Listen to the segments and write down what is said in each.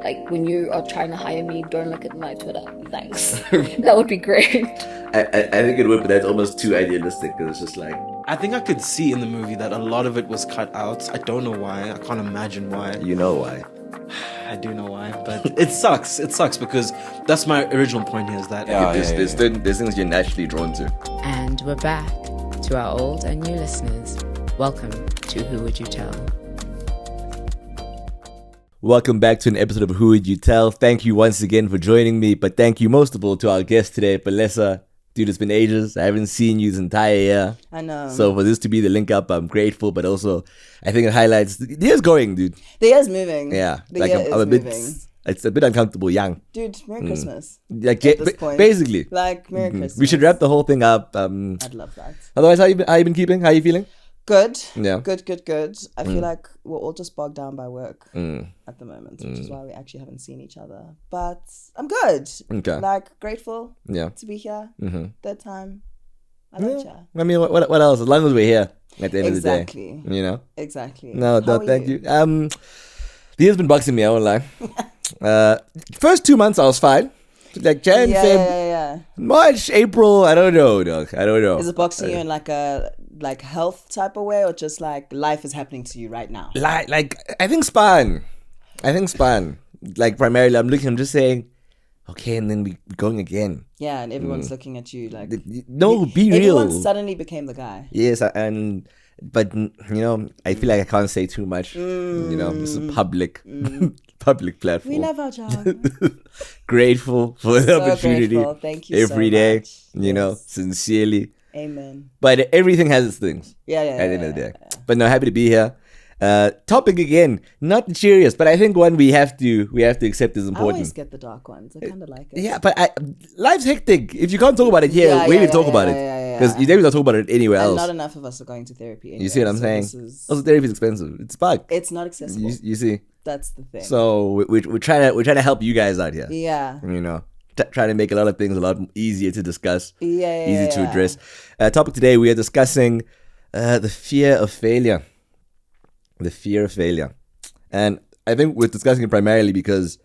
Like when you are trying to hire me, don't look at my Twitter. Thanks. That would be great. I think it would, but that's almost too idealistic because it's just like, I think I could see in the movie that a lot of it was cut out. I don't know why. I can't imagine why. you know why. I do know why, but it sucks. It sucks because that's my original point here is that There's things you're naturally drawn to. And we're back to our old and new listeners. Welcome to Who Would You Tell? Welcome back to an episode of Who Would You Tell? Thank you once again for joining me, but thank you most of all to our guest today, Palesa. Dude, it's been ages. I haven't seen you this entire year. I know. So for this to be the link up, I'm grateful, but also I think it highlights the year's going, dude. The year's moving. Yeah. The year I'm a bit, moving. it's a bit uncomfortable, young. Dude, Merry Christmas. Like at this point. basically. Like, Merry Christmas. We should wrap the whole thing up. I'd love that. Otherwise, how you been keeping? How you feeling? Good. Yeah. Good. I feel like we're all just bogged down by work at the moment, which is why we actually haven't seen each other. But I'm good. Okay. Like, grateful Yeah. to be here. Third time. I love you. I mean, what else? As long as we're here at the end Exactly. of the day. You know? Exactly. No, How are thank you. The year's been boxing me, I won't lie. First 2 months I was fine. Like Jan, Feb, Yeah. March, April, I don't know, dog. I don't know. Is it boxing you in like a health type of way, or just like life is happening to you right now? Like I think span. Like primarily I'm just saying, okay, and then we going again. Yeah, and everyone's looking at you like, No, be real. everyone suddenly became the guy. Yes, but you know, I feel like I can't say too much. You know, this is public platform. We love our job. Grateful for the opportunity. Grateful. Thank you every so day. much. You know, Yes. sincerely. Amen. But everything has its things. Yeah. At the end of the day. But no, happy to be here. Topic again, not the cheeriest, but I think one we have to accept is I important. always get the dark ones. I kind of like it. Yeah, but life's hectic. If you can't talk about it here, where we talk about it? Because you don't talk about it anywhere And else. not enough of us are going to therapy. Anyway, You see what I'm so saying? this is- Also, therapy is expensive. It's bug. It's not accessible. You see. That's the thing. So we're trying to help you guys out here. yeah. You know, trying to make a lot of things a lot easier to discuss. Yeah. Easy to address. Topic today, we are discussing the fear of failure. The fear of failure. And I think we're discussing it primarily because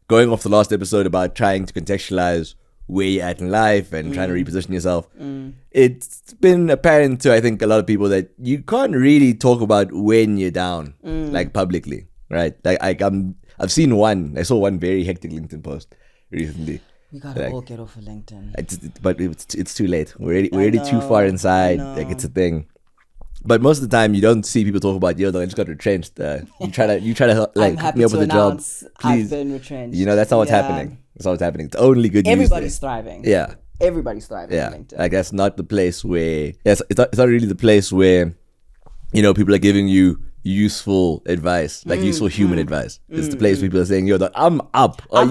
going off the last episode about trying to contextualize where you're at in life and trying to reposition yourself, it's been apparent to, I think, a lot of people that you can't really talk about when you're down, like publicly, right? Like I've seen I saw one very hectic LinkedIn post recently. We gotta all get off of LinkedIn. But it's too late. We're already too far inside. Like it's a thing. But most of the time, you don't see people talk about, I just got retrenched. You try to like I'm hook happy me up to with a job. announce Please. I've been retrenched. You know, that's not what's happening. That's not what's happening. It's only good news. Everybody's thriving. Yeah. Everybody's thriving Yeah. on LinkedIn. Like that's not the place where it's not really the place where, you know, people are giving you useful advice, like useful human advice. It's the place where people are saying, dog, I'm up. Are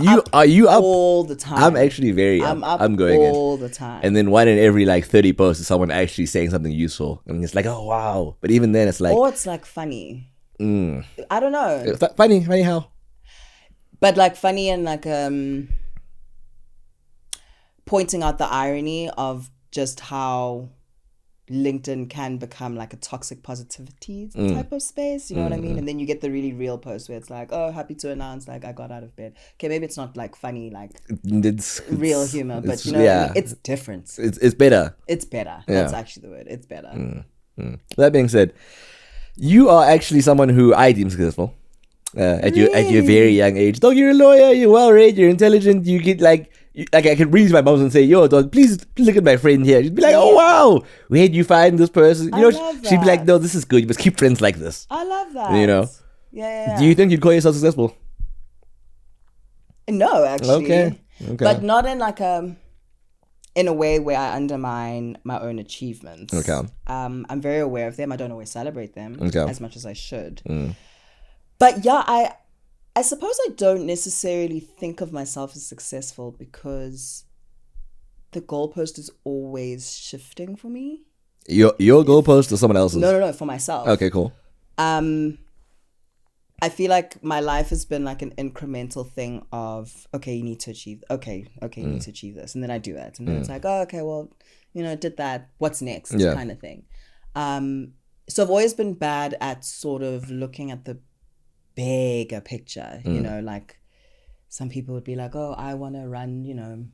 you up? All the time. I'm actually very up. I'm up I'm going all the time. And then one in every like 30 posts is someone actually saying something useful. And it's like, oh wow. But even then it's like or it's like funny. I don't know. funny how? But like funny and like pointing out the irony of just how LinkedIn can become like a toxic positivity type of space, you know what I mean? And then you get the really real post where it's like, oh, happy to announce like I got out of bed. Okay, maybe it's not like funny, like It's real humor, but it's- you know what I yeah. mean? It's different. It's better. It's better. Yeah. That's actually the word. It's better. That being said, you are actually someone who I deem successful at your very young age. Dog, you're a lawyer. You're well read. You're intelligent. You get like I could read my mom and say, "Yo, dog, please look at my friend here." She'd be like, "Oh wow, where'd you find this person?" You know, love she'd be like, that. "No, this is good. You must keep friends like this." I love that. You know. Yeah. Do you think you'd call yourself successful? No, actually. Okay. But not in like in a way where I undermine my own achievements. Okay. I'm very aware of them. I don't always celebrate them Okay. as much as I should. But yeah, I suppose I don't necessarily think of myself as successful because the goalpost is always shifting for me. Your goalpost or someone else's? No, for myself. Okay, cool. I feel like my life has been like an incremental thing of, okay, you need to achieve, you need to achieve this. And then I do it. And then it's like, oh, okay, well, did that. What's next? Yeah. Kind of thing. So I've always been bad at sort of looking at the bigger picture, like some people would be like, oh, I want to run, I want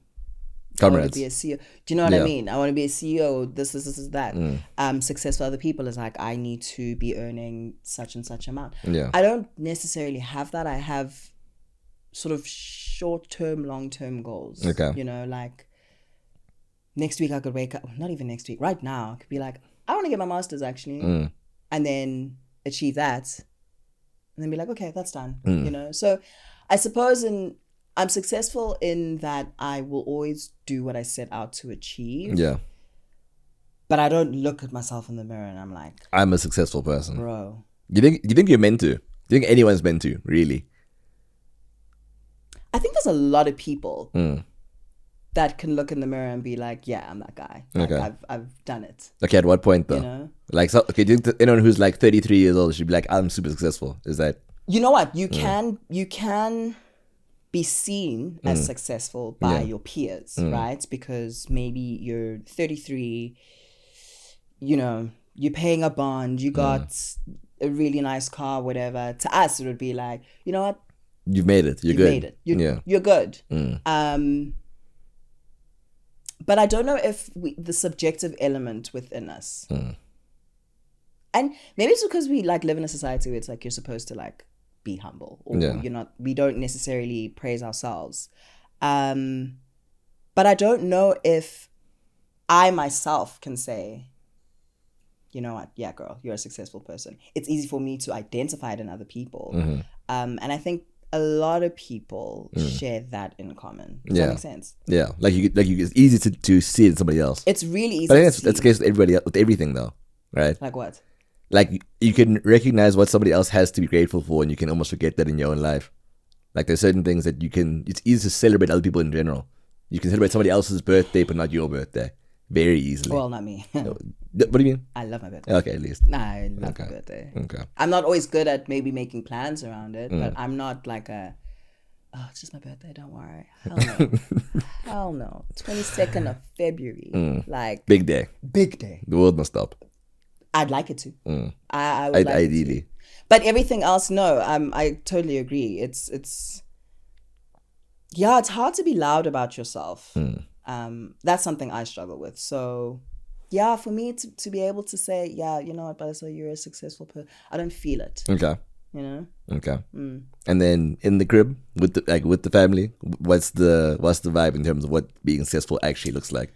to Comrades. be a CEO. Do you know what Yeah. I mean? I want to be a CEO. This, that. Success for other people is like, I need to be earning such and such amount. Yeah. I don't necessarily have that. I have sort of short-term, long-term goals. Okay. Like next week I could wake up, not even next week, right now, I could be like, I want to get my master's actually, and then achieve that, and then be like, okay, that's done. So I suppose I'm successful in that I will always do what I set out to achieve. Yeah. But I don't look at myself in the mirror and I'm like, I'm a successful person. bro. Do you think you're meant to? Do you think anyone's meant to, really? I think there's a lot of people that can look in the mirror and be like, yeah, I'm that guy. Like, Okay. I've done it. Okay, at what point though? You know? Like, so, okay, do you think anyone who's like 33 years old should be like, I'm super successful? Is that? You know what? You can be seen as successful by your peers, right? Because maybe you're 33, you're paying a bond, you got a really nice car, whatever. To us, it would be like, you know what? You've made it. You're You've good. made it. You're good. But I don't know if the subjective element within us, and maybe it's because we like live in a society where it's like you're supposed to like be humble, or we don't necessarily praise ourselves. But I don't know if I myself can say, you know what, yeah, girl, you're a successful person. It's easy for me to identify it in other people. And I think a lot of people share that in common. Does that make sense? Yeah, it's easy to see it in somebody else. It's really easy. But I think to that's the see. case with everybody, with everything though, right? Like what? Like you can recognize what somebody else has to be grateful for, and you can almost forget that in your own life. Like there's certain things that it's easy to celebrate other people in general. You can celebrate somebody else's birthday, but not your birthday, very easily. Well, not me. What do you mean? I love my birthday. Okay, at least. Nah, I love my birthday. Okay. I'm not always good at maybe making plans around it, but I'm not like it's just my birthday, don't worry. Hell no. Hell no. 22nd of February. Like Big day. big day. The world must stop. I'd like it to. I would like it to. Ideally. But everything else, no. I totally agree. It's hard to be loud about yourself. That's something I struggle with. So yeah, for me to be able to say, yeah, you know what, Palesa, you're a successful person, I don't feel it. Okay. You know? Okay. And then in the crib with the family, what's the vibe in terms of what being successful actually looks like?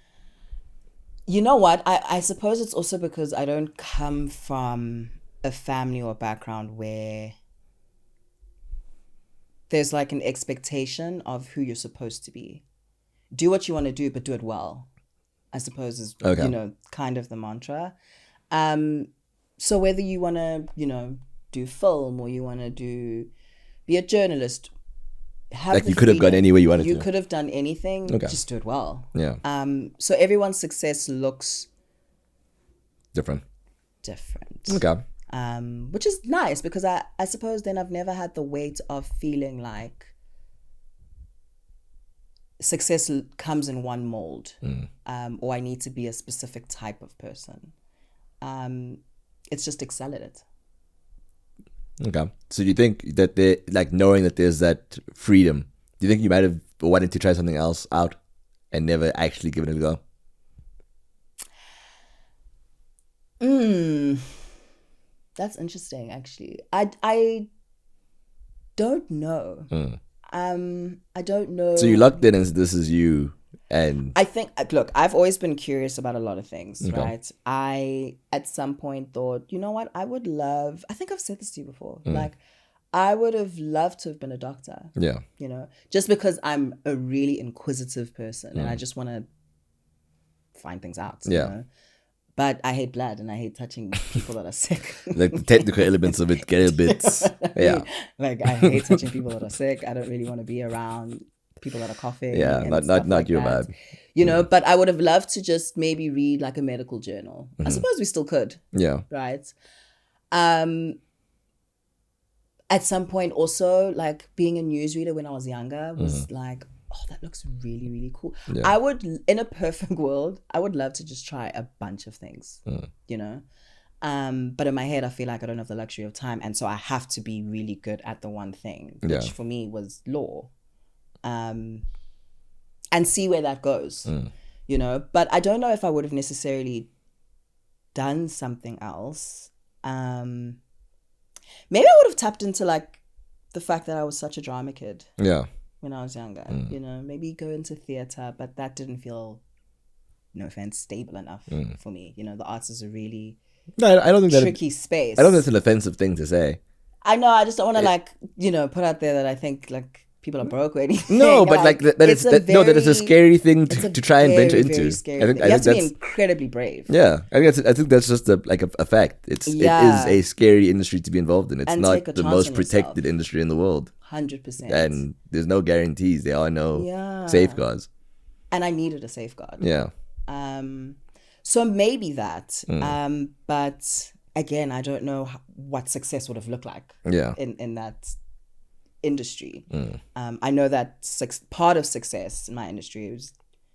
You know what? I suppose it's also because I don't come from a family or background where there's like an expectation of who you're supposed to be. Do what you want to do, but do it well, I suppose is, kind of the mantra. So whether you want to, do film or you want to be a journalist, you could have gone anywhere you wanted to. You could have done anything, just do it well. Yeah. So everyone's success looks different. Okay. Which is nice because I suppose then I've never had the weight of feeling like success comes in one mold, or I need to be a specific type of person. It's just excel at it. Okay. So do you think that knowing that there's that freedom, do you think you might have wanted to try something else out and never actually given it a go? That's interesting, actually. I don't know. I don't know. So you locked in and this is you, and I think, look, I've always been curious about a lot of things, right? I, at some point, thought, you know what? I think I've said this to you before. Like, I would have loved to have been a doctor. Yeah. Just because I'm a really inquisitive person and I just want to find things out. Yeah. But I hate blood and I hate touching people that are sick. Like the technical elements of it get a bit, yeah. Like I hate touching people that are sick. I don't really want to be around people that are coughing. Yeah, and not like your that. vibe. But I would have loved to just maybe read like a medical journal. I suppose we still could. Yeah. Right. At some point also, like being a newsreader when I was younger was like, oh, that looks really, really cool. Yeah. I would, in a perfect world, I would love to just try a bunch of things, But in my head, I feel like I don't have the luxury of time. And so I have to be really good at the one thing, which for me was law. and see where that goes, you know. But I don't know if I would have necessarily done something else. Maybe I would have tapped into like the fact that I was such a drama kid. Yeah. When I was younger, you know, maybe go into theater, but that didn't feel, no offense, stable enough for me. You know, the arts is a really No, I don't think tricky space. I don't think that's an offensive thing to say. I know. I just don't want to like, you know, put out there that I think like people are broke or anything. No, but like that is a scary thing to try and venture into. Very scary thing. You have to be incredibly brave. Yeah, I think that's just a fact. It is a scary industry to be involved in. It's And not take a the chance most on protected yourself. industry in the world. 100%. And there's no guarantees. There are no safeguards. And I needed a safeguard. Yeah. So maybe that. But again, I don't know what success would have looked like. Yeah. In that industry. I know that part of success in my industry is,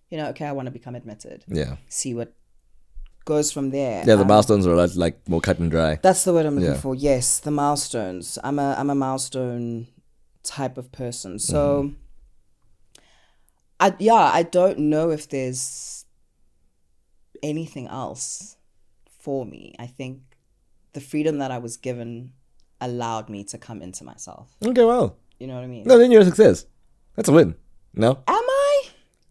you know, okay, I want to become admitted. Yeah. See what goes from there. Yeah, the milestones are a lot like more cut and dry. That's the word I'm looking for. Yes, the milestones. I'm a milestone type of person. So I don't know if there's anything else for me. I think the freedom that I was given allowed me to come into myself. Okay, well. You know what I mean? No, then you're a success. That's a win. No? Am I?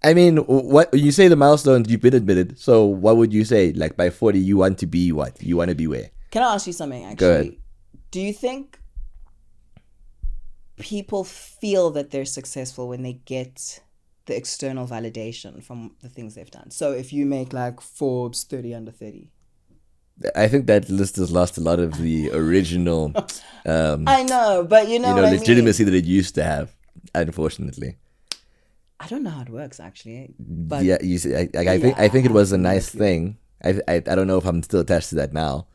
I mean, what you say the milestones, you've been admitted. So what would you say? Like by 40, you want to be what? You want to be where? Can I ask you something, actually? Go ahead. Do you think people feel that they're successful when they get the external validation from the things they've done? So if you make like Forbes 30 under 30. I think that list has lost a lot of the original I know, but you know what I mean? legitimacy that it used to have, unfortunately. I don't know how it works, actually. But Yeah, you see, I think it was a nice thing. I don't know if I'm still attached to that now.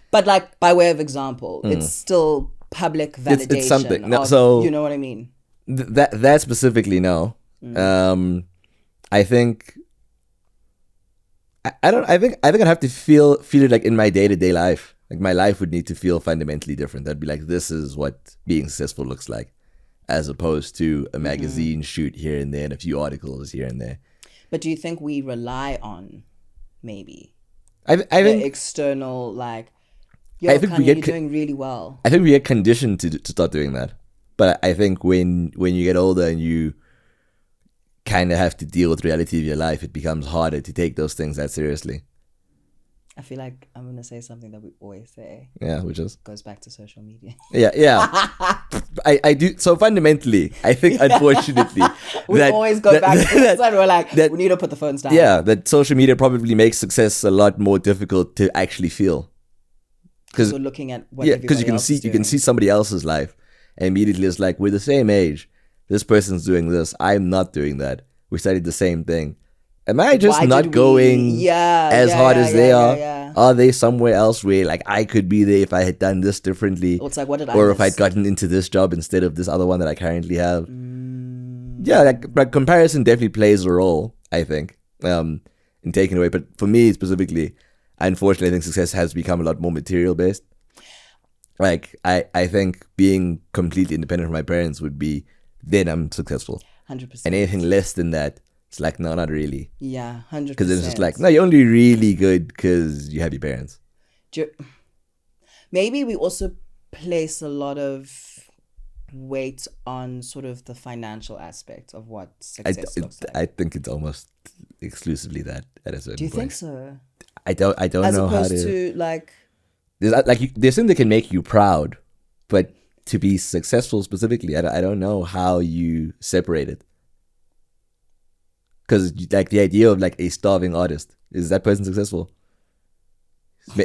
But like by way of example, it's still public validation. It's something. No, of- so you know what I mean? That specifically, no. I think I think I'd have to feel it like in my day-to-day life. Like my life would need to feel fundamentally different. I'd be like, this is what being successful looks like, as opposed to a magazine shoot here and there and a few articles here and there. But do you think we rely on maybe I the think external, like, yo, I think we Khanya, get you're doing really well. I think we get conditioned to start doing that. But I think when you get older and you kind of have to deal with reality of your life, it becomes harder to take those things that seriously. I feel like I'm going to say something that we always say. Yeah, which is Goes back to social media. yeah. I do. So fundamentally, I think unfortunately We always go back to this one. We're like, we need to put the phones down. Yeah, that social media probably makes success a lot more difficult to actually feel. Because we're looking at what Because you can see somebody else's life, and immediately it's like, we're the same age. This person's doing this. I'm not doing that. We studied the same thing. Am I just not going as hard as they are? Yeah. Are they somewhere else where like I could be there if I had done this differently? It's like, what did I Or miss? if I'd gotten into this job instead of this other one that I currently have? Yeah, like comparison definitely plays a role, I think, in taking away. But for me specifically, unfortunately, I think success has become a lot more material based. Like I think being completely independent from my parents would be, then I'm successful. 100%. And anything less than that, it's like, no, not really. Yeah, 100%. Because it's just like, no, you're only really good because you have your parents. Maybe we also place a lot of weight on sort of the financial aspect of what success looks like. I think it's almost exclusively that at a certain point. Do you think so? I don't As know how opposed to. to like, There's something that can make you proud, but to be successful specifically, I don't know how you separate it. Because like the idea of like a starving artist, is that person successful?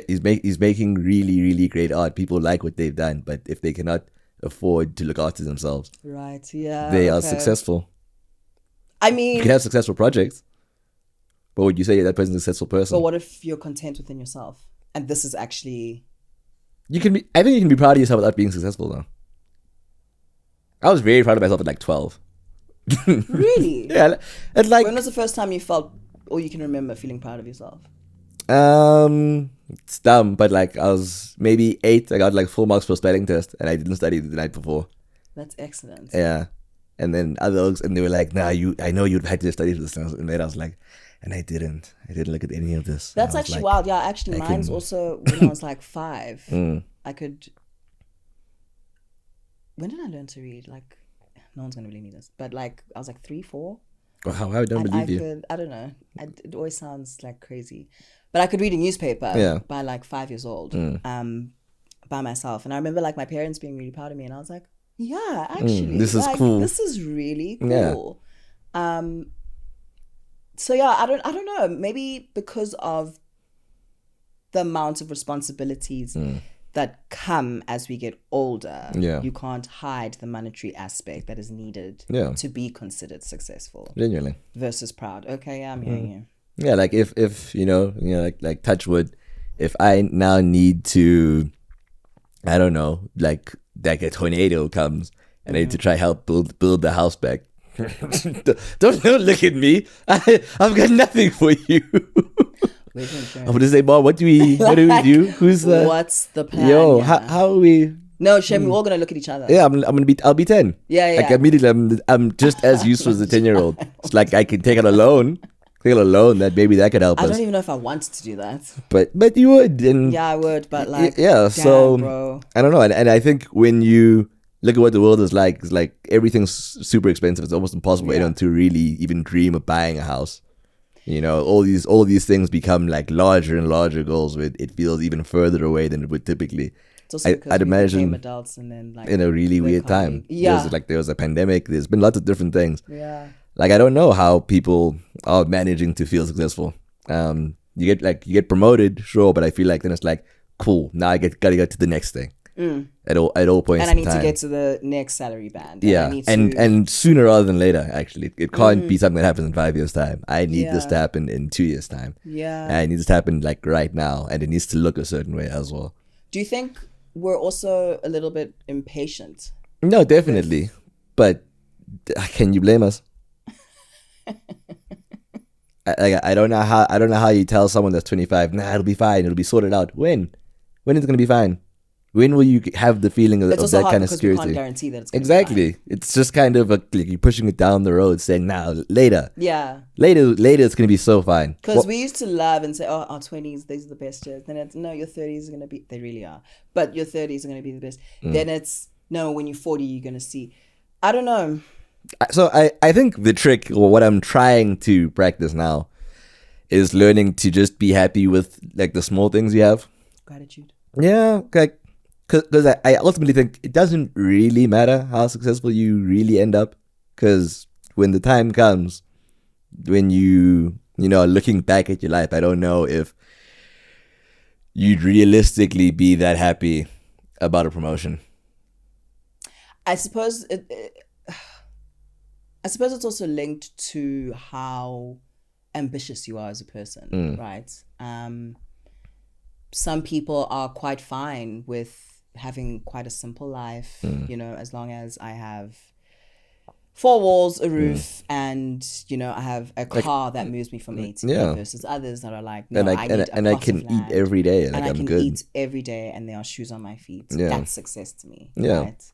He's making really, really great art. People like what they've done, but if they cannot afford to look after themselves, right? Yeah, they are okay. successful. I You mean, can have successful projects, but would you say that person's a successful person? but what if you're content within yourself? And this is actually, You can be. I think you can be proud of yourself without being successful, though. I was very proud of myself at like 12. really? Yeah, it's like When was the first time you felt, or you can remember feeling proud of yourself? it's dumb, but like I was maybe 8. I got like full marks for a spelling test, and I didn't study the night before. That's excellent. Yeah, And then others, and they were like, nah, I know you'd had to study this. And then I was like, and I didn't look at any of this. That's And I was actually like, wild. Yeah, actually, mine's also when I was like 5. I could. When did I learn to read? Like, no one's gonna believe me this, but like I was like 3, 4. Well, how I don't And believe you. could, I don't know. It always sounds like crazy, but I could read a newspaper by like 5 years old, by myself. And I remember like my parents being really proud of me, and I was like, yeah, actually, this is like, cool. This is really cool. So yeah, I don't know. Maybe because of the amount of responsibilities that come as we get older, you can't hide the monetary aspect that is needed to be considered successful. Genuinely. Versus proud. Okay, yeah, I'm hearing you. Yeah, like if you know, like touch wood, if I now need to, I don't know, like a tornado comes and I need to try help build the house back. don't look at me. I've got nothing for you. I'm gonna say, Mom, what do we do? Who's the? What's the plan? Yo, how are we? No, Shem, we're all gonna look at each other. Yeah, I'll be 10. Yeah. Like immediately, I'm just as useful as a 10-year-old. It's like I can take out a loan. That maybe that could help us. I don't even know if I wanted to do that. But you would. And yeah, I would. But like, yeah. So bro. I don't know. And I think when you look at what the world is like, it's like everything's super expensive. It's almost impossible for anyone to really even dream of buying a house. You know, all these things become like larger and larger goals. Where it feels even further away than it would typically. It's also because I'd we imagine became adults and then like in a really weird time. Yeah. There was a pandemic. There's been lots of different things. Yeah. Like I don't know how people are managing to feel successful. You get promoted, sure, but I feel like then it's like cool. Now I gotta go to the next thing. At all points. And I need in time. to get to the next salary band. Yeah, and sooner rather than later. Actually, it can't be something that happens in 5 years' time. I need this to happen in 2 years' time. Yeah, and I need this to happen like right now, and it needs to look a certain way as well. Do you think we're also a little bit impatient? No, definitely. But can you blame us? I don't know how you tell someone that's 25, nah, it'll be fine, it'll be sorted out. When is it gonna be fine? When will you have the feeling of that kind of security? We can't guarantee that it's gonna exactly. be fine. It's just kind of like you're pushing it down the road, saying, "Now, later, yeah, later, it's gonna be so fine." Because we used to love and say, "Oh, our 20s, these are the best years." Then it's no, your 30s are gonna be. They really are, but your 30s are gonna be the best. Then it's no, when you're 40, you're gonna see. I don't know. So I think the trick, or what I'm trying to practice now, is learning to just be happy with like the small things you have. Gratitude. Yeah, like because I ultimately think it doesn't really matter how successful you really end up, because when the time comes, when you are looking back at your life, I don't know if you'd realistically be that happy about a promotion. I suppose it's also linked to how ambitious you are as a person, right? Some people are quite fine with having quite a simple life, as long as I have 4 walls, a roof, and I have a car that moves me from A to B, versus others that are like, no, I can eat every day, and like I I'm can good. eat every day, and there are shoes on my feet. Yeah. That's success to me, Yeah. right?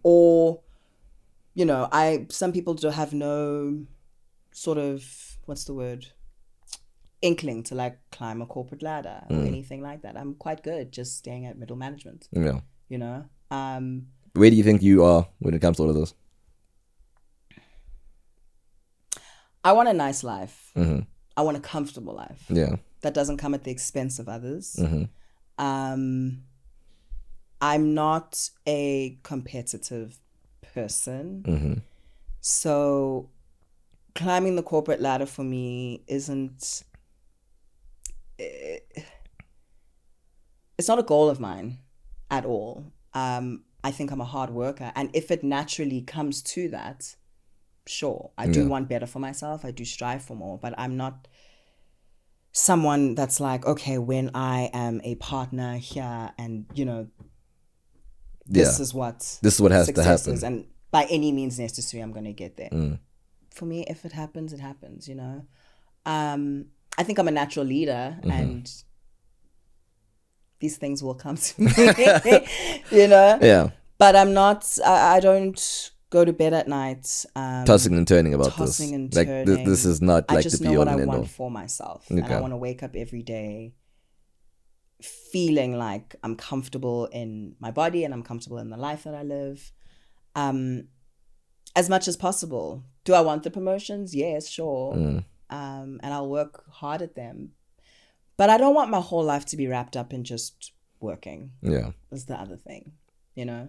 Or some people do have no sort of, what's the word, inkling to like climb a corporate ladder or anything like that. I'm quite good just staying at middle management. Yeah. Where do you think you are when it comes to all of those? I want a nice life. I want a comfortable life. Yeah. That doesn't come at the expense of others. I'm not a competitive person. So climbing the corporate ladder for me isn't... It's not a goal of mine at all. I think I'm a hard worker. And if it naturally comes to that, sure. I do want better for myself. I do strive for more. But I'm not someone that's like, okay, when I am a partner here and, this is what has to happen. Is, and by any means necessary, I'm going to get there. For me, if it happens, it happens, I think I'm a natural leader and these things will come to me, Yeah. But I'm not, I don't go to bed at night, Tossing and turning about this. tossing and Like turning. this is not I like just the know be all what I and end all. want for myself, and Okay. I want to wake up every day feeling like I'm comfortable in my body and I'm comfortable in the life that I live, as much as possible. Do I want the promotions? Yes, sure. And I'll work hard at them, but I don't want my whole life to be wrapped up in just working. Yeah. Is the other thing, you know?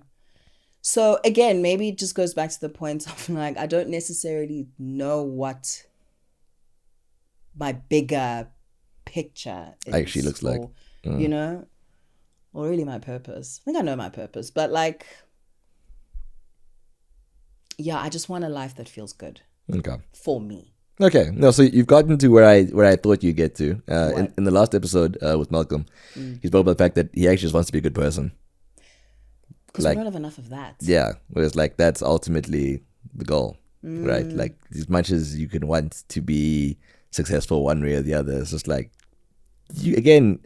So again, maybe it just goes back to the point of like, I don't necessarily know what my bigger picture is Actually looks like. you know, or really my purpose. I think I know my purpose, but like, yeah, I just want a life that feels good Okay. for me. Okay. No, so you've gotten to where I thought you'd get to. What? In the last episode with Malcolm, he spoke about the fact that he actually just wants to be a good person. Because Like- we don't have enough of that. Yeah. Whereas like that's ultimately the goal. Right? Like as much as you can want to be successful one way or the other, it's just like you again,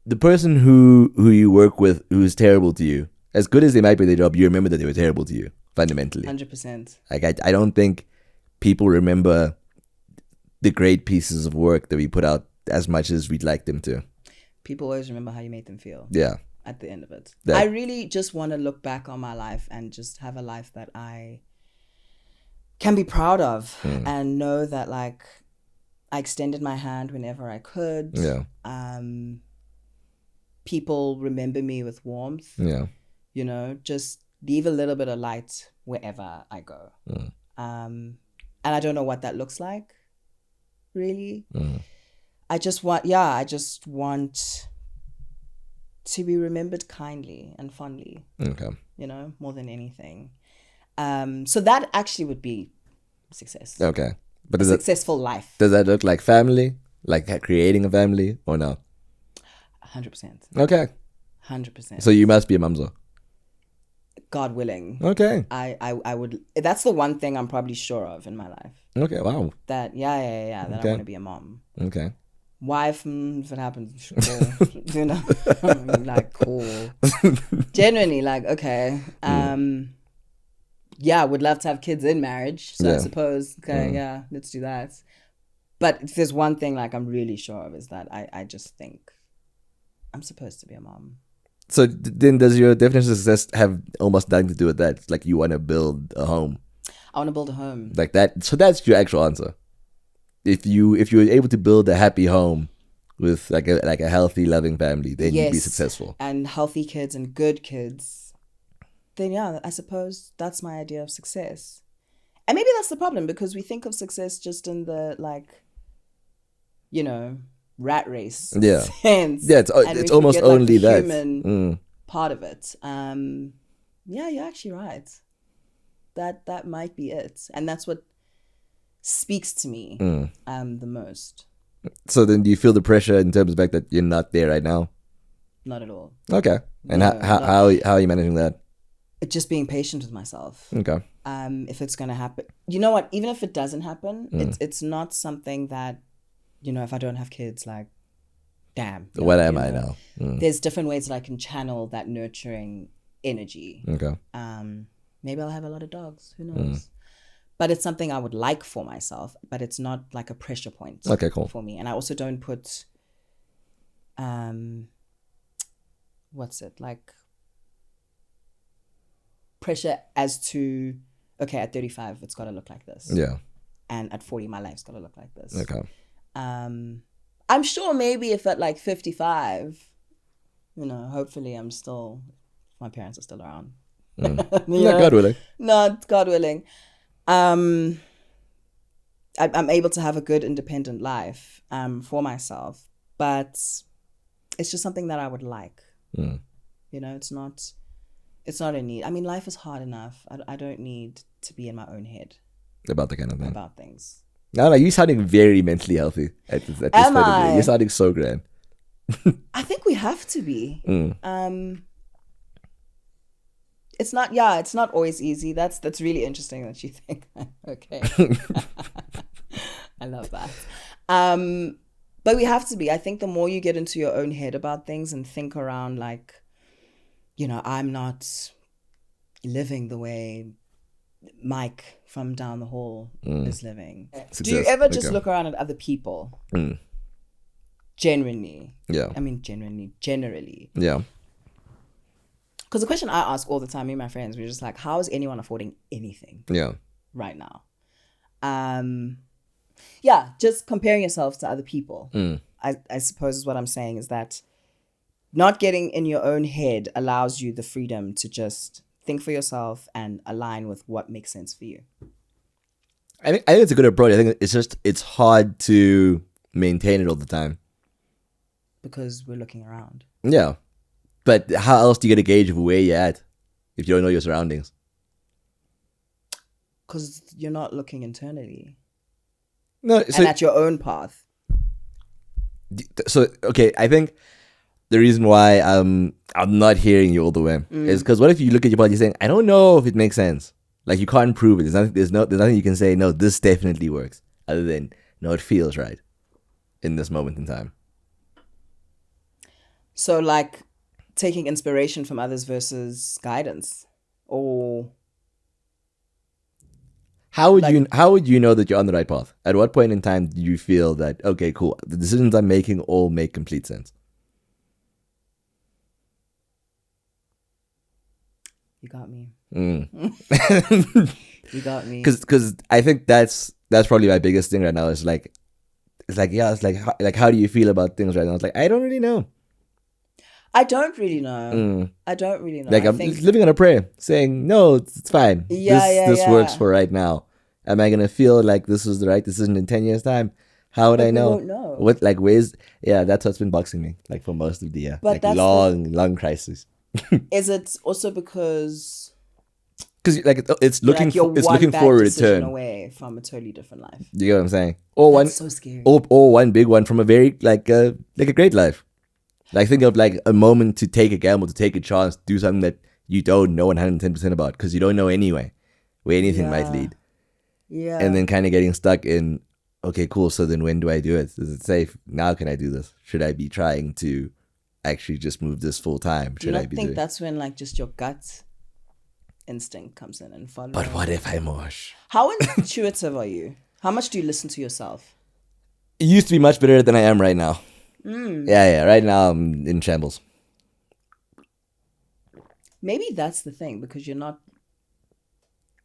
the person who you work with who's terrible to you, as good as they might be at their job, you remember that they were terrible to you, fundamentally. 100%. Like I don't think people remember the great pieces of work that we put out as much as we'd like them to. People always remember how you made them feel Yeah. at the end of it. That- I really just want to look back on my life and just have a life that I can be proud of and know that like I extended my hand whenever I could. Yeah. People remember me with warmth. Yeah. You know, just leave a little bit of light wherever I go. And I don't know what that looks like, really. I just want to be remembered kindly and fondly, Okay. you know, more than anything. So that actually would be success. Okay. But A does that successful life. does that look like family? Like creating a family or no? 100%. Okay. 100%. So you must be a mumzo. God willing. Okay. I would, that's the one thing I'm probably sure of in my life. Okay. Wow. That, that Okay. I want to be a mom. Okay. Wife, if it happens, cool. You know, like cool. Genuinely, like okay. Yeah, would love to have kids in marriage. So I Yeah. suppose, okay, yeah, let's do that. But if there's one thing like I'm really sure of is that I just think I'm supposed to be a mom. So then does your definition of success have almost nothing to do with that? It's like you want to build a home. I want to build a home. Like that. So that's your actual answer. If you're able to build a happy home with like a healthy, loving family, then you'd be Yes. successful. And healthy kids and good kids, then yeah, I suppose that's my idea of success. And maybe that's the problem because we think of success just in the like, you know, rat race Yeah. sense. Yeah, And it's we almost forget, like, only the that. human part of it. Yeah, you're actually right. That might be it. And that's what speaks to me the most. So then do you feel the pressure in terms of the fact that you're not there right now? Not at all. Okay. And No, how are you managing that? Just being patient with myself. Okay. If it's gonna happen, you know what? Even if it doesn't happen, it's not something that, you know, if I don't have kids, like, damn. What am you I know, now? There's different ways that I can channel that nurturing energy. Okay. Maybe I'll have a lot of dogs. Who knows? But it's something I would like for myself. But it's not like a pressure point. Okay, cool. For me, and I also don't put, what's it like? Pressure as to, okay, at 35 it's got to look like this, Yeah. and at 40 my life's got to look like this. Okay. I'm sure maybe if at like 55, you know, hopefully my parents are still around. You Yeah, know? God willing. Not God willing. I'm able to have a good independent life for myself, but it's just something that I would like. You know, it's not a need. I mean, life is hard enough. I don't need to be in my own head About the kind of thing. about things. No, you're sounding very mentally healthy at this point of view. You're sounding so grand. I think we have to be. It's not always easy. That's really interesting that you think. Okay. I love that. But we have to be. I think the more you get into your own head about things and think around like, you know, I'm not living the way Mike from down the hall is living. Success. Do you ever just Okay. look around at other people? Mm. Genuinely. Yeah. I mean, generally. Yeah. Because the question I ask all the time, me and my friends, we're just like, how is anyone affording anything Yeah. right now? Yeah, just comparing yourself to other people. I suppose is what I'm saying is that not getting in your own head allows you the freedom to just think for yourself and align with what makes sense for you. I think it's a good approach. I think it's hard to maintain it all the time. Because we're looking around. Yeah. But how else do you get a gauge of where you're at if you don't know your surroundings? Because you're not looking internally. No, And at your own path. So okay, I think the reason why I'm not hearing you all the way is because what if you look at your body saying, I don't know if it makes sense. Like you can't prove it. There's nothing you can say, no, this definitely works. Other than no, it feels right in this moment in time. So like taking inspiration from others versus guidance. Or How would you know that you're on the right path? At what point in time do you feel that, okay, cool, the decisions I'm making all make complete sense? you got me. Mm. You got me. Because I think that's probably my biggest thing right now. It's like how do you feel about things right now? It's like I don't really know. I don't really know. I don't really know. Like I'm just living on a prayer, saying no, it's fine. This works for right now. Am I gonna feel like this is the right decision in 10 years time? How would I know? We won't know. What that's what's been boxing me like for most of the year. But like that's long crisis. Is it also because Because like it's looking you're it's one looking bad for a decision return. away from a totally different life? You get what I'm saying? Or That's so scary. or one big one from a very like a great life. Like think of like a moment to take a gamble, to take a chance, do something that you don't know 110% about because you don't know anyway where anything might lead. Yeah. And then kind of getting stuck in, okay, cool. So then when do I do it? Is it safe? Now can I do this? Should I be trying to actually just move this full time? Do you Should I not be think doing? that's when like just your gut instinct comes in and follows? But what if I'm wash? How intuitive are you? How much do you listen to yourself? It used to be much better than I am right now. Yeah. Right now I'm in shambles. Maybe that's the thing, because you're not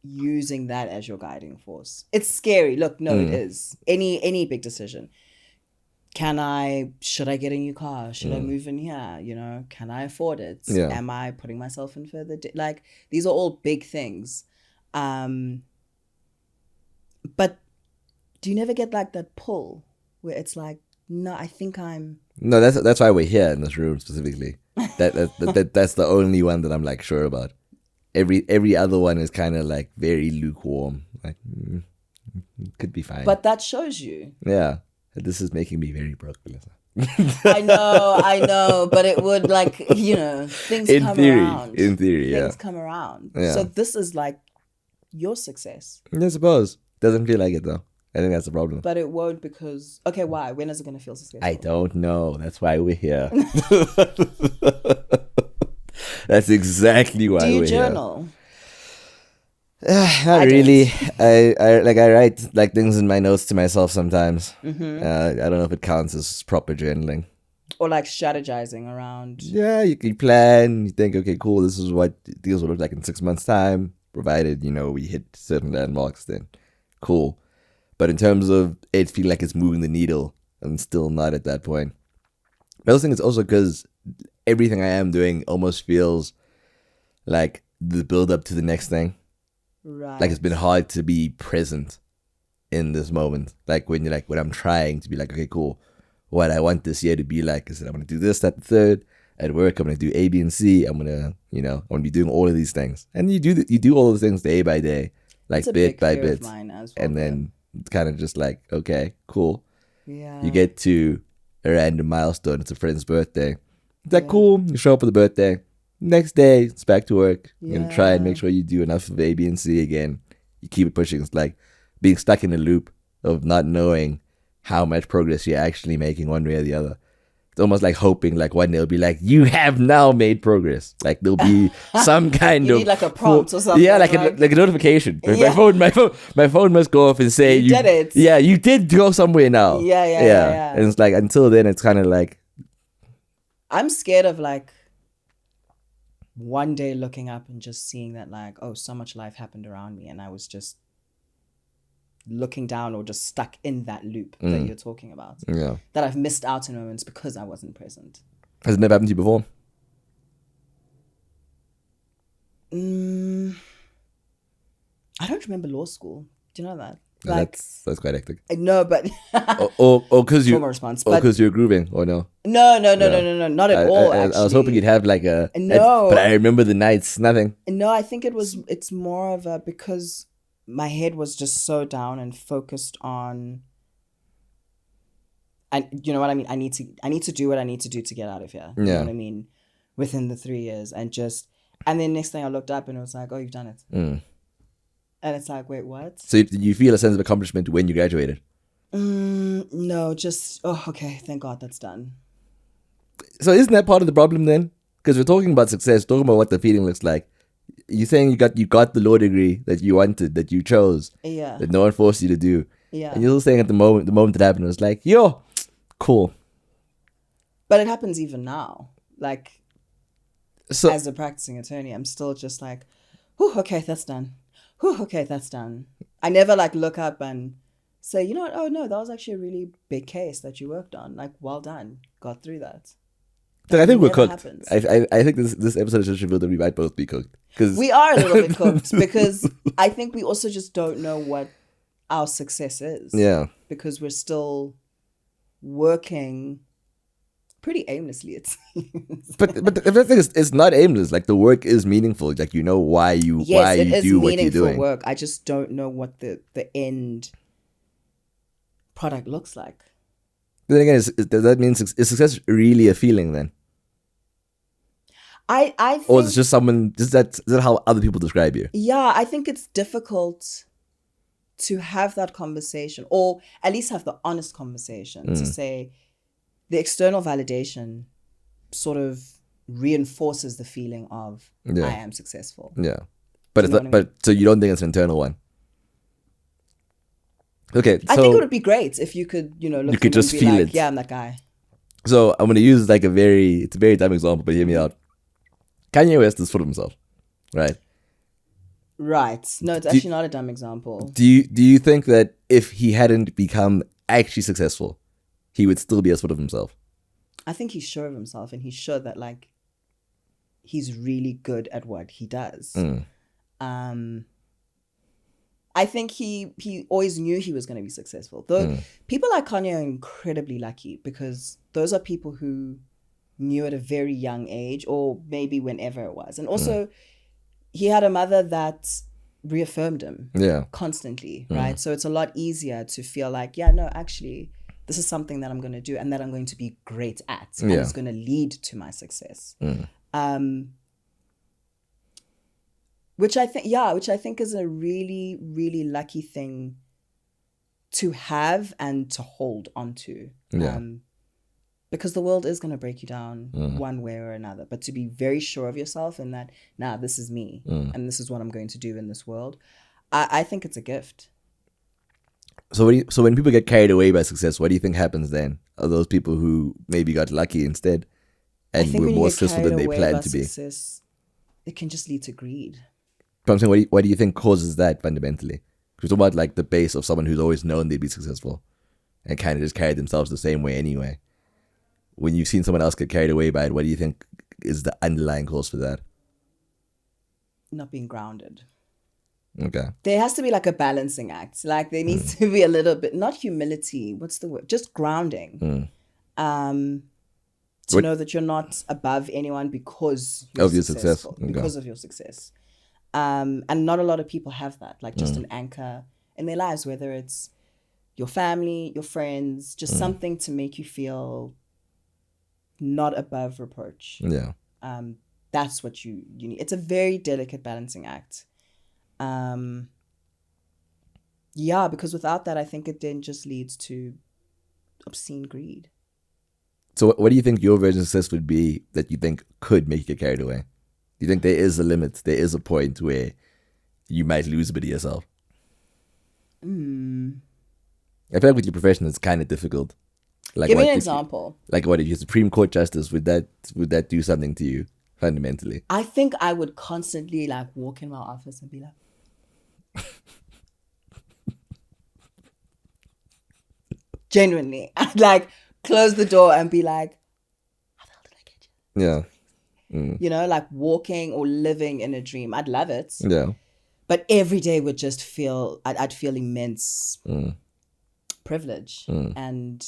using that as your guiding force. It's scary. Look, no, it is. Any big decision. Should I get a new car? Should I move in here? You know, can I afford it? Yeah. Am I putting myself in further like these are all big things. But do you never get like that pull where it's like, no, I think I'm No, that's why we're here in this room specifically. That's the only one that I'm like sure about. Every other one is kind of like very lukewarm. Like could be fine. But that shows you. Yeah, this is making me very broke, Palesa. I know, but it would like, you know, things In come theory, around. yeah. Things come around. Yeah. So this is like your success. I suppose. Doesn't feel like it though. I think that's the problem. But it won't because, okay, why? When is it going to feel successful? I don't know. That's why we're here. That's exactly why Do you we're journal? here. Not really. I write like things in my notes to myself sometimes. I don't know if it counts as proper journaling. Or like strategizing around? Yeah, you plan. You think, okay, cool. This is what deals will look like in 6 months' time. Provided we hit certain landmarks, then cool. But in terms of it feeling like it's moving the needle, I'm still not at that point. But I also think it's also because everything I am doing almost feels like the build up to the next thing. Right. Like it's been hard to be present in this moment. Like when I'm trying to be like, okay, cool. What I want this year to be like is that I'm going to do this, that, the third. At work, I'm going to do A, B, and C. I'm going to be doing all of these things. And you do all those things day by day, like That's a bit big by fear bit. of mine as well, And then it's kind of just like, okay, cool. yeah. You get to a random milestone. It's a friend's birthday. It's like, cool. You show up for the birthday. Next day, it's back to work. You're going to try and make sure you do enough of A, B, and C again. You keep it pushing. It's like being stuck in a loop of not knowing how much progress you're actually making one way or the other. It's almost like hoping, like one day it'll be like, you have now made progress. Like there'll be some kind You of need like a prompt or something. Yeah, like a notification. Yeah. My phone must go off and say You did it. Yeah, you did go somewhere now. Yeah. And it's like until then, it's kind of like I'm scared of like one day looking up and just seeing that like, oh, so much life happened around me, and I was just looking down or just stuck in that loop that you're talking about. Yeah. That I've missed out on moments because I wasn't present. Has it never happened to you before? I don't remember law school. Do you know that? No, Like, that's quite hectic. I know, but Or because trauma response. or But because you're grooving, or no? no, not at all. I Actually, was hoping you'd have like a No. but I remember the nights. Nothing. No, I think it's more of a, because my head was just so down and focused on, and you know what I mean? I need to do what I need to do to get out of here. You know what I mean? Within the 3 years, and then next thing I looked up and it was like, oh, you've done it. And it's like, wait, what? So did you feel a sense of accomplishment when you graduated? No, just, oh, okay, thank God that's done. So isn't that part of the problem then? Because we're talking about success, talking about what the feeling looks like. You're saying you got the law degree that you wanted, that you chose, Yeah. that no one forced you to do. Yeah. And you're still saying at the moment it happened, it was like, yo, cool. But it happens even now. Like, So as a practicing attorney, I'm still just like, whew, okay, that's done. Whew, okay, that's done. I never like look up and say, you know what? Oh no, that was actually a really big case that you worked on. Like, well done, got through that. I think we're never cooked. happens. I think this episode is just revealed that we might both be cooked. Because We are a little bit cooked because I think we also just don't know what our success is. Yeah. Because we're still working pretty aimlessly, it seems. But the thing is, it's not aimless. Like the work is meaningful. Like you know why you Yes, it is do what you're meaningful doing. work. I just don't know what the end product looks like. But then again, does that mean is success really a feeling then, I think, or is it just someone? Is that how other people describe you? yeah, I think it's difficult to have that conversation, or at least have the honest conversation to say the external validation sort of reinforces the feeling of I am successful. Yeah, but it's know not. what I mean? But so you don't think it's an internal one? Okay, so I think it would be great if you could, look You could at me just and be feel like, it. yeah, I'm that guy. so I'm gonna use like it's a very dumb example, but hear me out. Kanye West is full of himself, right? Right. No, it's actually not a dumb example. Do you think that if he hadn't become actually successful, he would still be as full of himself? I think he's sure of himself, and he's sure that like he's really good at what he does. I think he always knew he was going to be successful. Though people like Khanya are incredibly lucky, because those are people who knew at a very young age, or maybe whenever it was. And also he had a mother that reaffirmed him constantly, right? So it's a lot easier to feel like, yeah, no, actually, this is something that I'm going to do and that I'm going to be great at, and it's going to lead to my success. Which I think is a really, really lucky thing to have and to hold onto. Because the world is going to break you down one way or another. But to be very sure of yourself and that, this is me and this is what I'm going to do in this world, I think it's a gift. So when people get carried away by success, what do you think happens then? Are those people who maybe got lucky instead and were more successful than they planned to be? Success, it can just lead to greed. But I'm saying, what do you think causes that fundamentally? Because we're talking about like the base of someone who's always known they'd be successful and kind of just carried themselves the same way anyway. When you've seen someone else get carried away by it, what do you think is the underlying cause for that? Not being grounded. Okay. There has to be like a balancing act. Like there needs to be a little bit, not humility, what's the word? Just grounding. To know that you're not above anyone because you're successful. Okay. Because of your success. And not a lot of people have that. Like just an anchor in their lives, whether it's your family, your friends, just something to make you feel not above reproach. Yeah. That's what you need. It's a very delicate balancing act. Because without that, I think it then just leads to obscene greed. So what do you think your version of success would be that you think could make you get carried away? Do you think there is a limit? There is a point where you might lose a bit of yourself? I feel like with your profession, it's kind of difficult. Like, Give me an example. Like what if you're Supreme Court Justice? Would that do something to you fundamentally? I think I would constantly like walk in my office and be like, genuinely, I'd like close the door and be like, how the hell did I get you? Yeah. You know, like walking or living in a dream. I'd love it. Yeah. But every day would just feel, I'd feel immense privilege. And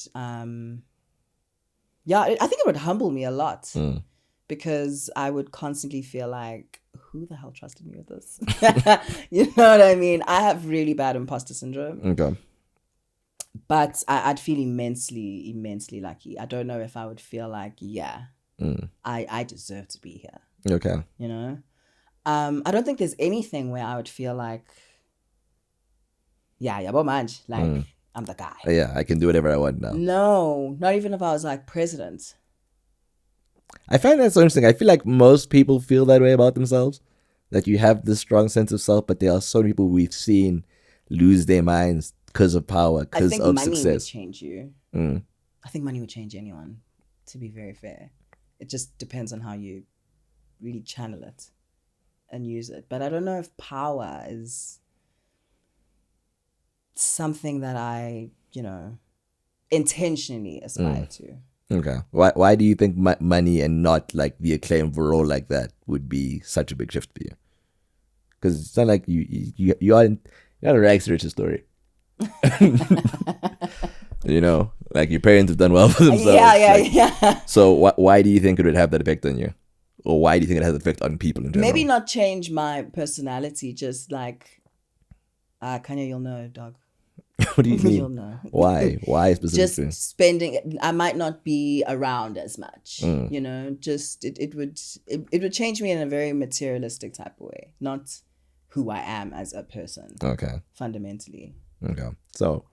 yeah, I think it would humble me a lot because I would constantly feel like, who the hell trusted me with this? You know what I mean? I have really bad imposter syndrome. Okay. But I'd feel immensely, immensely lucky. I don't know if I would feel like, yeah, I deserve to be here. Okay. You know? I don't think there's anything where I would feel like, yeah, manj, like I'm the guy. Yeah, I can do whatever I want now. No, not even if I was like president. I find that so interesting. I feel like most people feel that way about themselves. That you have this strong sense of self, but there are so many people we've seen lose their minds because of power, because of money success. would change you. I think money would change anyone, to be very fair. It just depends on how you really channel it and use it. But I don't know if power is something that I, intentionally aspire to. Okay. Why do you think money and not like the acclaim for a role like that would be such a big shift for you? Because it's not like you're not a rags to riches story. Like your parents have done well for themselves. Yeah. So why do you think it would have that effect on you? Or why do you think it has an effect on people in general? Maybe not change my personality, just like, Khanya, you'll know, dog. What do you mean? You'll know. Why? Why specifically? Just spending, I might not be around as much, just it would change me in a very materialistic type of way, not who I am as a person. Okay. Fundamentally. Okay. So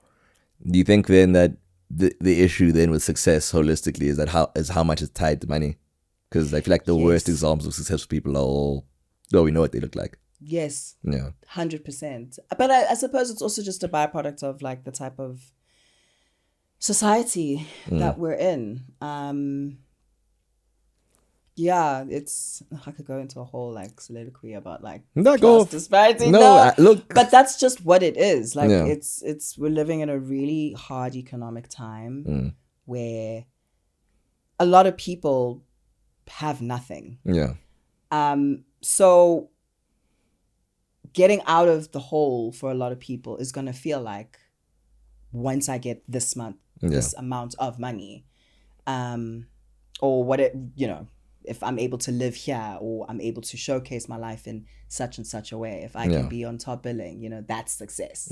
do you think then that the issue then with success holistically is how much it's tied to money? Because I feel like the worst examples of successful people are all, we know what they look like. Yes. Yeah. 100%. But I suppose it's also just a byproduct of like the type of society that we're in. Yeah, I could go into a whole like soliloquy about like class disparity. Look, but that's just what it is. Like we're living in a really hard economic time where a lot of people have nothing. Yeah. So getting out of the hole for a lot of people is gonna feel like, once I get this amount of money, or what if I'm able to live here, or I'm able to showcase my life in such and such a way, if I can be on top billing, that's success.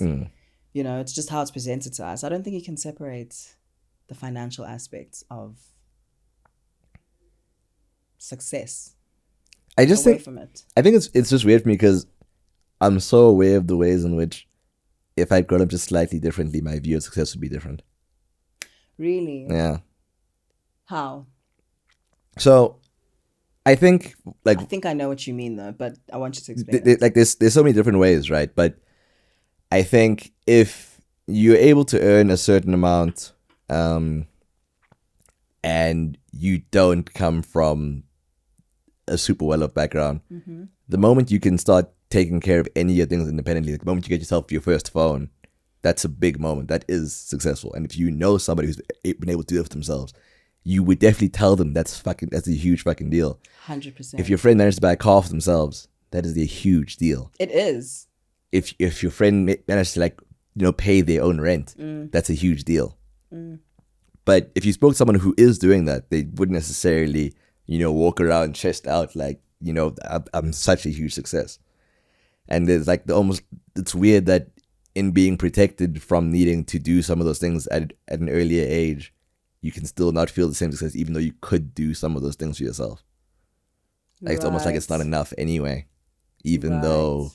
It's just how it's presented to us. I don't think you can separate the financial aspects of success. I just think from it. I think it's just weird for me because I'm so aware of the ways in which if I'd grown up just slightly differently, my view of success would be different. Really? Yeah. How? So I think I think I know what you mean though, but I want you to explain. There's so many different ways, right? But I think if you're able to earn a certain amount, and you don't come from a super well-off background, the moment you can start taking care of any of your things independently, the moment you get yourself your first phone, that's a big moment. That is successful. And if you know somebody who's been able to do it for themselves, you would definitely tell them that's a huge fucking deal. 100%. If your friend managed to buy a car for themselves, that is a huge deal. It is. If your friend managed to pay their own rent, that's a huge deal. But if you spoke to someone who is doing that, they wouldn't necessarily, walk around chest out like, I'm such a huge success. And there's it's weird that in being protected from needing to do some of those things at an earlier age, you can still not feel the same success, even though you could do some of those things for yourself. It's almost like it's not enough anyway, even though,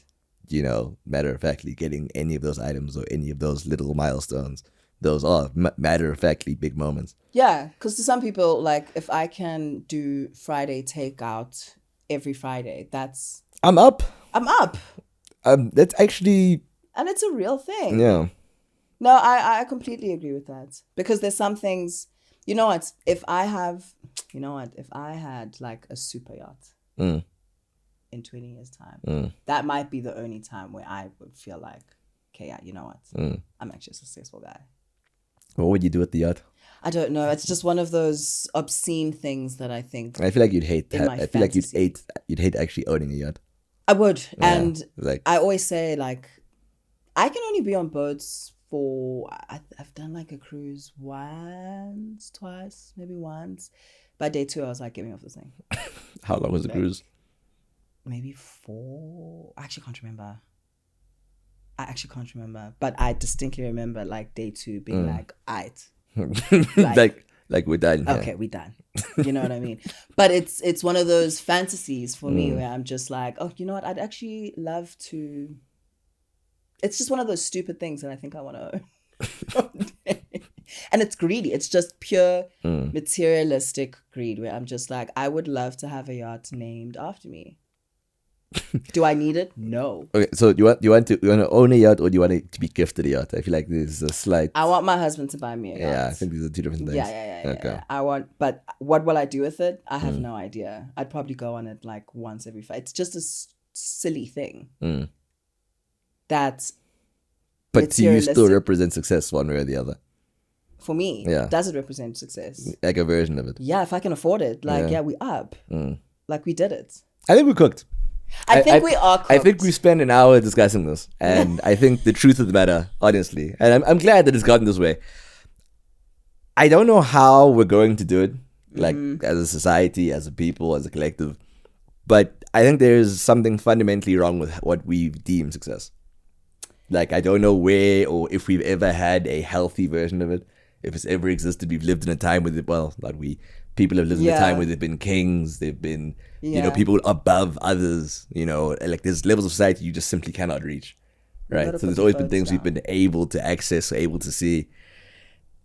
matter of factly getting any of those items or any of those little milestones those are matter-of-factly big moments. Yeah, because to some people, like, if I can do Friday takeout every Friday, I'm up. I'm up. That's actually... And it's a real thing. Yeah. No, I completely agree with that. Because there's some things, you know what, if I had like a super yacht in 20 years' time, that might be the only time where I would feel like, okay, yeah, you know what, I'm actually a successful guy. What would you do with the yacht? I don't know. It's just one of those obscene things that I think. I feel like you'd hate in that. my I feel like fantasy. you'd hate actually owning a yacht. I would. Yeah, And like- I always say, like, I can only be on boats for, I've done like a cruise once, twice, maybe once. By day 2, I was like, get me off this thing. How long was the cruise? Maybe 4. I actually can't remember. But I distinctly remember like day 2 being like, aight. like we're done. Yeah. Okay, we done. You know what I mean? But it's one of those fantasies for me where I'm just like, oh, you know what? I'd actually love to. It's just one of those stupid things that I think I want to own. And it's greedy. It's just pure materialistic greed where I'm just like, I would love to have a yacht named after me. Do I need it? No. Okay, so you want to own a yacht, or do you want it to be gifted a yacht? I feel like there's a slight. I want my husband to buy me a yacht. Yeah, I think these are two different things. Yeah. Okay. But what will I do with it? I have no idea. I'd probably go on it like once every 5. It's just a silly thing. That. But do you still materialistic. represent success one way or the other? For me, Yeah. does it represent success? Like a version of it. Yeah, if I can afford it, like, yeah, we up. Like, we did it. I think we're cooked. I think we are cooked. I think we spent an hour discussing this, and I think the truth of the matter, honestly, and I'm glad that it's gotten this way. I don't know how we're going to do it, like as a society, as a people, as a collective, but I think there is something fundamentally wrong with what we deem success. Like, I don't know where or if we've ever had a healthy version of it. If it's ever existed, we've lived in a time with it. Well, not we. People have lived in a time where they've been kings. They've been, you know, people above others. You know, like there's levels of society you just simply cannot reach, right? So there's always been things we've been able to access, able to see.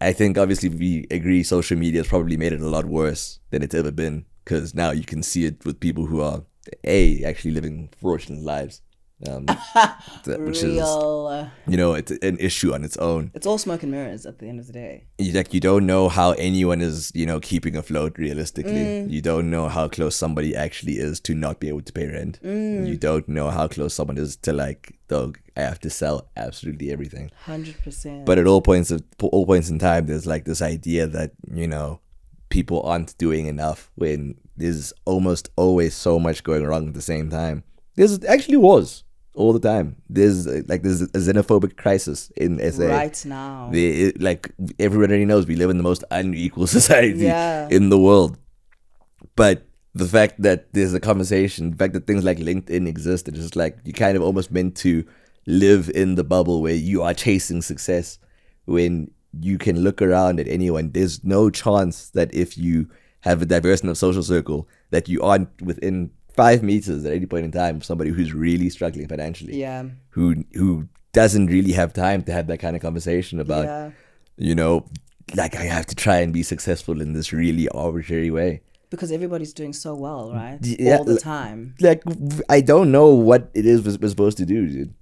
I think obviously we agree social media has probably made it a lot worse than it's ever been, because now you can see it with people who are actually living fraudulent lives. Which Real, is, you know, it's an issue on its own. it's all smoke and mirrors at the end of the day. You don't know how anyone is, you know, keeping afloat realistically. You don't know how close somebody actually is to not be able to pay rent. You don't know how close someone is to, like, dog, I have to sell absolutely everything. 100%. But at all points in time, there's like this idea that, you know, people aren't doing enough when there's almost always so much going wrong at the same time. There's actually wars all the time. There's a xenophobic crisis in SA right now. like everybody knows, we live in the most unequal society Yeah. in the world. But the fact that there's a conversation, the fact that things like LinkedIn exist, it's just like you kind of almost meant to live in the bubble where you are chasing success, when you can look around at anyone. There's no chance that if you have a diverse enough social circle that you aren't within 5 meters at any point in time of somebody who's really struggling financially. Yeah. Who doesn't really have time to have that kind of conversation about, Yeah. you know, like, I have to try and be successful in this really arbitrary way. Because everybody's doing so well, right? Yeah, all the time. Like, I don't know what it is we're supposed to do, dude.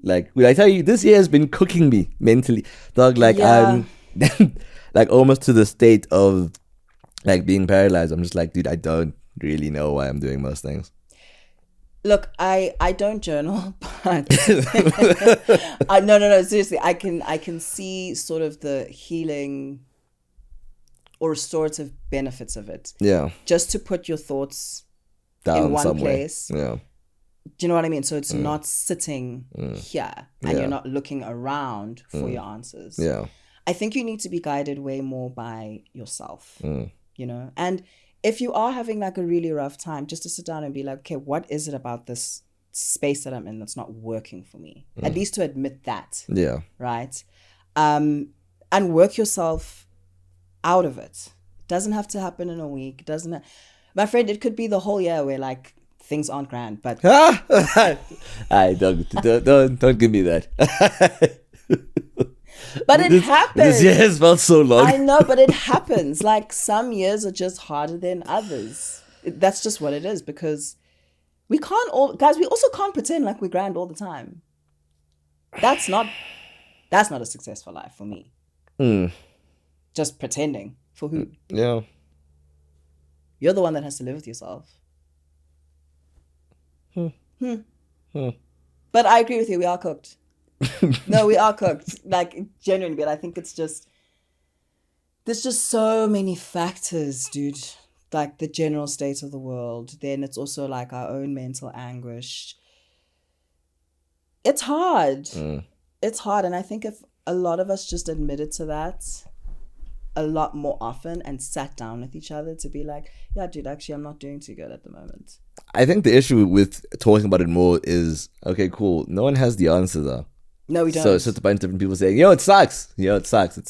Like, when I tell you, this year has been cooking me mentally, dog. Like, Yeah. I'm like almost to the state of like being paralyzed. I'm just like, dude, I don't really know why I'm doing most things. Look, I don't journal, but no, seriously, I can see sort of the healing or restorative benefits of it. Yeah, Just to put your thoughts down in one somewhere. place. Yeah, Do you know what I mean? So it's not sitting here and Yeah. you're not looking around for your answers. yeah, I think you need to be guided way more by yourself, you know? And if you are having like a really rough time, just to sit down and be like, okay, what is it about this space that I'm in that's not working for me? At least to admit that, yeah. right? And work yourself out of it. It doesn't have to happen in a week. It doesn't. My friend, it could be the whole year where like things aren't grand, but I don't give me that. But it happens. This year has felt so long. I know, but it happens. Like some years are just harder than others. That's just what it is, because we can't all, guys, we also can't pretend like we're grand all the time. That's not a successful life for me. Just pretending. For who? Yeah. You're the one that has to live with yourself. But I agree with you. We are cooked. No, we are cooked. Like, genuinely. But I think it's just, there's just so many factors, dude. Like the general state of the world. Then it's also like our own mental anguish. It's hard. It's hard. And I think if a lot of us just admitted to that a lot more often and sat down with each other to be like, yeah, dude, actually, I'm not doing too good at the moment. I think the issue with talking about it more is, okay, cool. No one has the answer though. No, we don't. So it's just a bunch of different people saying, it sucks. It sucks. Is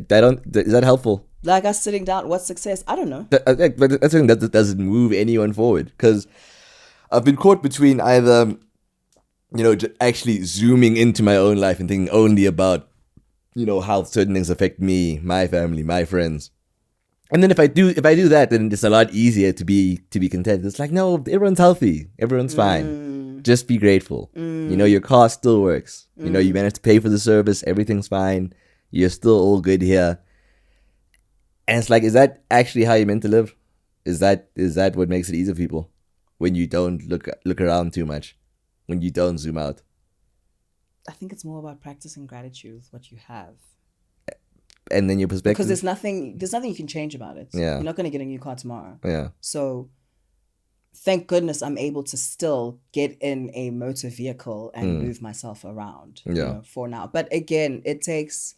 that helpful? Like us sitting down, what's success? I don't know. But that's something that doesn't move anyone forward. Because I've been caught between either, actually zooming into my own life and thinking only about, how certain things affect me, my family, my friends. And then if I do that, then it's a lot easier to be content. It's like, no, everyone's healthy. Everyone's fine. Just be grateful. Your car still works. You managed to pay for the service. Everything's fine. You're still all good here. And it's like, is that actually how you're meant to live? Is that what makes it easy for people? When you don't look around too much. When you don't zoom out. I think it's more about practicing gratitude with what you have. And then your perspective. Because there's nothing you can change about it. Yeah. You're not going to get a new car tomorrow. Yeah. So thank goodness I'm able to still get in a motor vehicle and move myself around for now. But again, it takes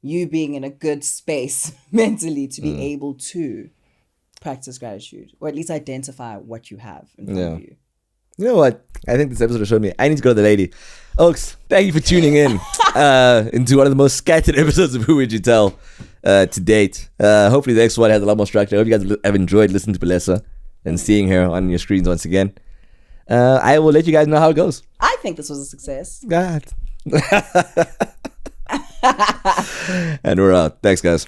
you being in a good space mentally to be able to practice gratitude, or at least identify what you have in front of you. You know what? I think this episode has shown me I need to go to the lady. Oaks, thank you for tuning in into one of the most scattered episodes of Who Would You Tell to date. Hopefully the next one has a lot more structure. I hope you guys have enjoyed listening to Palesa and seeing her on your screens once again. I will let you guys know how it goes. I think this was a success. God. And we're out. Thanks, guys.